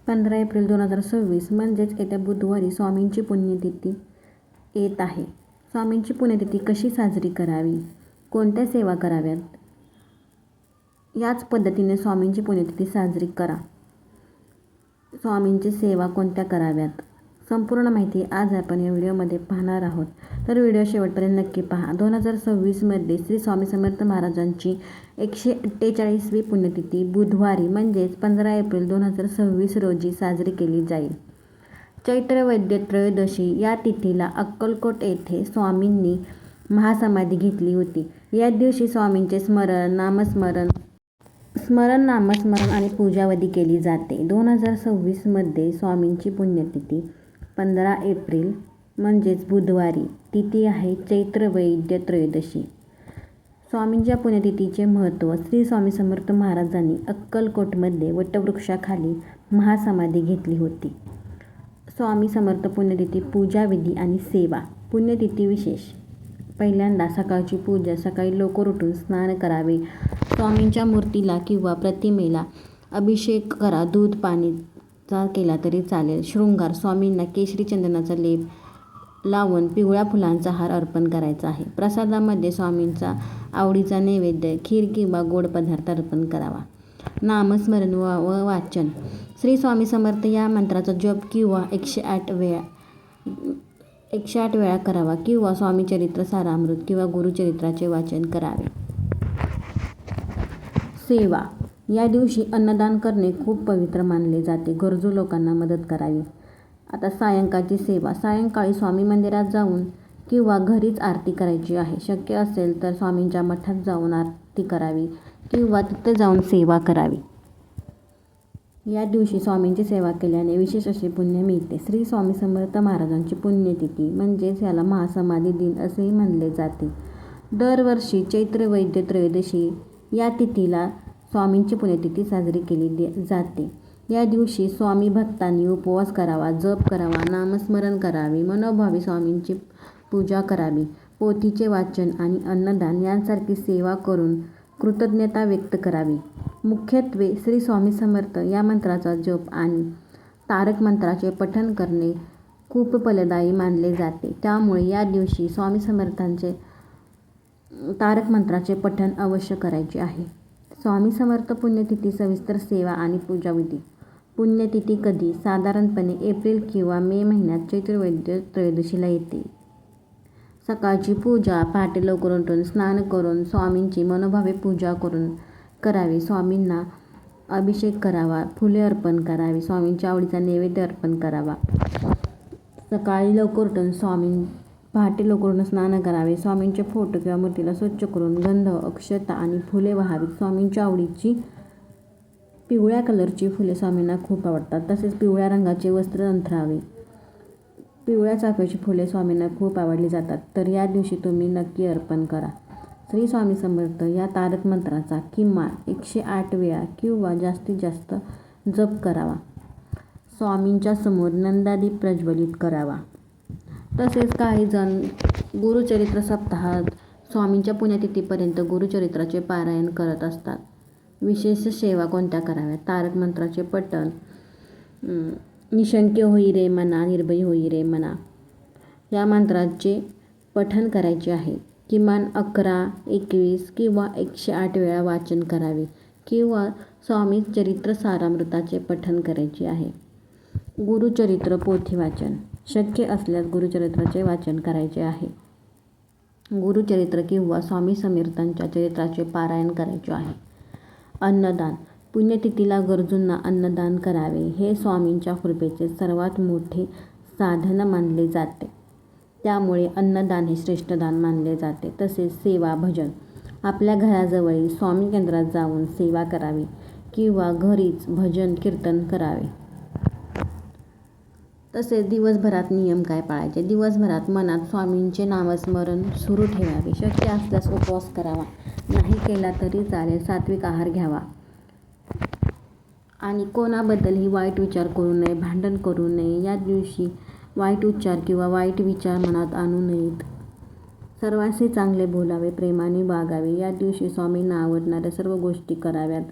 15 April 2026 म्हणजेच येत्या बुधवारी स्वामींची पुण्यतिथी येत आहे. स्वामींची पुण्यतिथी कशी साजरी करावी, कोणत्या सेवा कराव्यात, याच पद्धतीने स्वामींची पुण्यतिथी साजरी करा. स्वामींची सेवा कोणत्या कराव्यात, संपूर्ण माहिती आज आपण या व्हिडिओमध्ये पाहणार आहोत. तर व्हिडिओ शेवटपर्यंत नक्की पहा. 2026मध्ये श्री स्वामी समर्थ महाराजांची 148वी पुण्यतिथी बुधवारी म्हणजेच 15 एप्रिल 2026 रोजी साजरी केली जाईल. चैत्र वैद्य त्रयोदशी या तिथीला अक्कलकोट येथे स्वामींनी महासमाधी घेतली होती. या दिवशी स्वामींचे नामस्मरण आणि पूजाविधी केली जाते. 2026मध्ये स्वामींची पुण्यतिथी 15 एप्रिल म्हणजेच बुधवारी. तिथी आहे चैत्र वैद्य त्रयोदशी. स्वामींच्या पुण्यतिथीचे महत्त्व. श्री स्वामी समर्थ महाराजांनी अक्कलकोटमध्ये वटवृक्षाखाली महासमाधी घेतली होती. स्वामी समर्थ पुण्यतिथी पूजाविधी आणि सेवा. पुण्यतिथी विशेष. पहिल्यांदा सकाळची पूजा. सकाळी लवकर उठून स्नान करावे. स्वामींच्या मूर्तीला किंवा प्रतिमेला अभिषेक करा. दूध पाणीचा केला तरी चालेल. शृंगार. स्वामींना केशरी चंदनाचा लेप लावून पिवळ्या फुलांचा हार अर्पण करायचा आहे. प्रसादामध्ये स्वामींचा आवडीचा नैवेद्य खीर किंवा गोड पदार्थ अर्पण करावा. नामस्मरण व वाचन. श्री स्वामी समर्थ या मंत्राचा जप किंवा 108 वेळा करावा किंवा स्वामीचरित्र सारामृत किंवा गुरुचरित्राचे वाचन करावे. सेवा. या दिवशी अन्नदान करणे खूप पवित्र मानले जाते. गरजू लोकांना मदत करावी. आता सायंकाळची सेवा. सायंकाळी स्वामी मंदिरात जाऊन किंवा घरीच आरती करायची आहे. शक्य असेल तर स्वामींच्या मठात जाऊन आरती करावी किंवा तिथे जाऊन सेवा करावी. या दिवशी स्वामींची सेवा केल्याने विशेष असे पुण्य मिळते. श्री स्वामी समर्थ महाराजांची पुण्यतिथी म्हणजेच याला महासमाधी दिन असेही म्हणले जाते. दरवर्षी चैत्र वैद्य त्रयोदशी या तिथीला स्वामींची पुण्यतिथी साजरी केली जाते. या दिवशी स्वामी भक्तांनी उपवास करावा, जप करावा, नामस्मरण करावे, मनोभावे स्वामींची पूजा करावी, पोथीचे वाचन आणि अन्नदान यांसारखी सेवा करून कृतज्ञता व्यक्त करावी. मुख्यत्वे श्री स्वामी समर्थ या मंत्राचा जप आणि तारक मंत्राचे पठण करणे खूप फलदायी मानले जाते. त्यामुळे या दिवशी स्वामी समर्थांचे तारक मंत्राचे पठण अवश्य करायचे आहे. स्वामी समर्थ पुण्यतिथी. सविस्तर सेवा आणि पूजाविधी. पुण्यतिथी कधी? साधारणपणे एप्रिल किंवा मे महिन्यात चैत्र वैद्य त्रयोदशीला येते. सकाळची पूजा. पहाटे लवकर उठून स्नान करून स्वामींची मनोभावे पूजा करावी. स्वामींना अभिषेक करावा, फुले अर्पण करावी, स्वामींच्या आवडीचा नैवेद्य अर्पण करावा. सकाळी लवकर उठून पहाटे लवकर उठून स्नान करावे. स्वामींचे फोटो किंवा मूर्तीला स्वच्छ करून गंध, अक्षता आणि फुले वाहावीत. स्वामींच्या आवडीची पिवळ्या कलरची फुले स्वामींना खूप आवडतात. तसेच पिवळ्या रंगाचे वस्त्र अंथरावे. पिवळ्या चाफ्याची फुले स्वामींना खूप आवडली जातात. तर या दिवशी तुम्ही नक्की अर्पण करा. श्री स्वामी समर्थ या तारक मंत्राचा किमान 108 वेळा किंवा जास्तीत जास्त जप करावा. स्वामींच्या समोर नंदादीप प्रज्वलित करावा. तसेच काही जण गुरुचरित्र सप्ताहात स्वामींच्या पुण्यतिथीपर्यंत गुरुचरित्राचे पारायण करत असतात. विशेष सेवा कोणत्या कराव्यात? तारक मंत्राचे पठण. निशंक होई रे मना, निर्भय होई रे मना या मंत्राचे पठण करायचे आहे. किमान 11, 21 किंवा 108 वेळा वाचन करावे किंवा स्वामी चरित्र सारामृताचे पठण करायचे आहे. गुरुचरित्र पोथी वाचन. शक्य असल्यास गुरुचरित्राचे वाचन करायचे आहे. गुरुचरित्र किंवा स्वामी समर्थांच्या चरित्राचे पारायण करायचे आहे. अन्नदान. पुण्यतिथीला गरजूंना अन्नदान करावे. हे स्वामींच्या कृपेचे सर्वात मोठे साधन मानले जाते. त्यामुळे अन्नदान हे श्रेष्ठ दान मानले जाते. तसेच सेवा, भजन. आपल्या घराजवळील स्वामी केंद्रात जाऊन सेवा करावी किंवा घरीच भजन कीर्तन करावे. तसेच दिवसभरात नियम काय पाळायचे? दिवसभरात मनात स्वामींचे नामस्मरण सुरू ठेवावे. शक्य असल्यास उपवास करावा. नाही केला तरी चालेल. सात्विक आहार घ्यावा आणि कोणाबद्दलही वाईट विचार करू नये, भांडण करू नये. या दिवशी वाईट उच्चार किंवा वाईट विचार मनात आणू नयेत. सर्वांशी चांगले बोलावे, प्रेमाने वागावे. या दिवशी स्वामींना आवडणाऱ्या सर्व गोष्टी कराव्यात.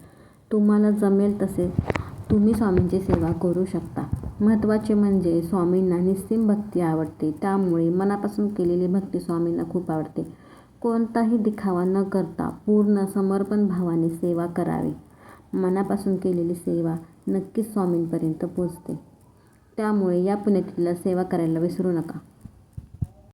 तुम्हाला जमेल तसे तुम्ही स्वामींची सेवा करू शकता. महत्त्वाचे म्हणजे स्वामींना निस्सीम भक्ती आवडते, त्यामुळे मनापासून केलेली भक्ती स्वामींना खूप आवडते. कोणताही दिखावा न करता पूर्ण समर्पण भावाने सेवा करावी. मनापासून केलेली सेवा नक्कीच स्वामींपर्यंत पोचते. त्यामुळे या पुण्यतिथीला सेवा करायला विसरू नका.